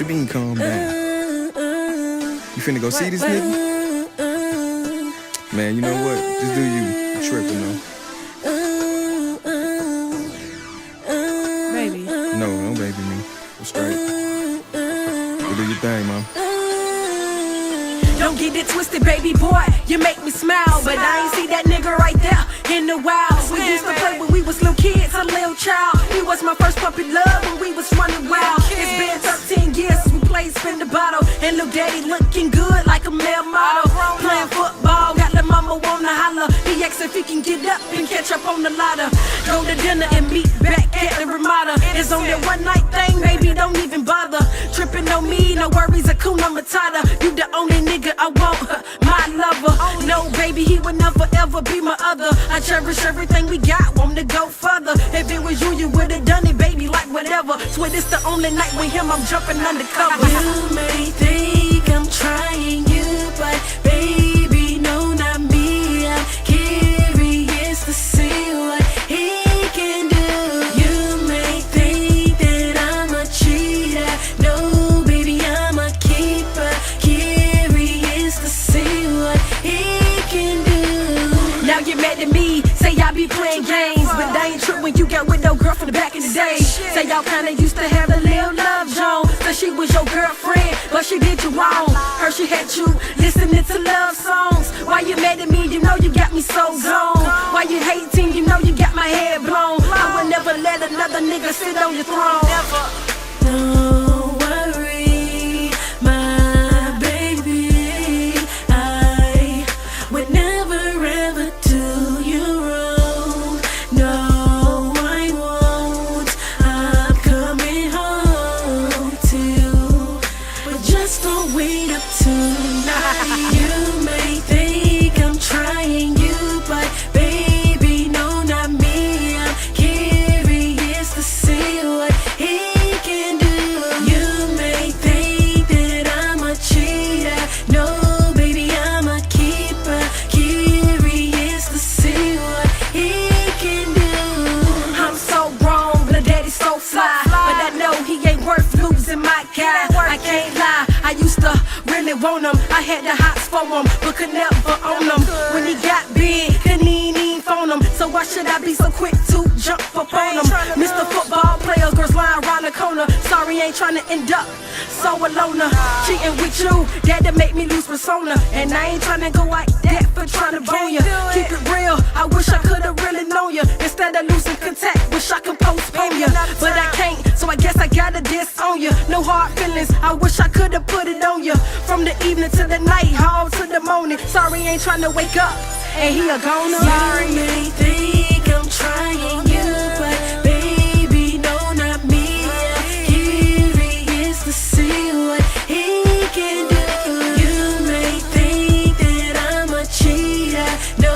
your bean, calm down. You finna go see this nigga? Man, you know what? Just do you. You tripping, though. Baby. No, don't baby me. I'm straight. You do your thing, mom. Don't get it twisted, baby boy, you make me smile. But I ain't see that nigga right there in the wild. We used to play when we was little kids, a little child. He was my first puppy love when we was running wild. It's been 13 years since we played spin the bottle. And little daddy looking good like a male model. Playing football, got the mama wanna holler. He asks if he can get up and catch up on the ladder. Go to dinner and meet back at the Ramada. It's on that one night thing, baby, don't even bother. Tripping on me, no worries, Hakuna Matata. You the only nigga I want, my lover. No, baby, he would never ever be my other. I cherish everything we got, want to go further. If it was you, you would've done it, baby, like whatever. Swear this the only night with him, I'm jumping undercover. You may think I'm trying you, but baby, no, not me. I'm curious to see what he can do. You may think that I'm a cheater. No, baby, I'm a keeper. Curious to see what he can do. Now you mad at me, say I be playing games, but that ain't true when you got with no girl from the back in the day. Say y'all kinda used to have a little love, Joan. Say she was your girlfriend, but she did you wrong. Heard she had you listening to love songs. Why you mad at me? You know you got me so gone. Why you hating? You know you got my head blown. I would never let another nigga sit on your throne. Don't worry, my baby. I would never ever do you wrong. No, I won't. I'm coming home to you, but just don't wait up tonight. You may think I'm trying you, but baby, no, not me. I'm curious to see what he can do. You may think that I'm a cheater. No, baby, I'm a keeper. Curious to see what he can do. I'm so wrong, but daddy's so fly. But I know he ain't worth losing my guy. I can't lie, I used to really want him. I had the hots for him, but could never own him. When he got big, couldn't even phone him. So why should I be so quick to jump up on him? Mr. Football player, girls lying around the corner. Sorry, ain't trying to end up so alone. Cheating with you, that'll make me lose persona. And I ain't trying to go like that for trying to bone ya. Keep it real, I wish I could've really known ya. Instead of losing contact, wish I could postpone ya. But I can't, so I guess I gotta disown ya. No hard feelings, I wish I could've put it on ya. From the evening to the night, all to the morning. Sorry, ain't trying to wake up, and he a goner. You may think I'm trying you, but baby, no, not me. I'm curious to see what he can do. You may think that I'm a cheater. No,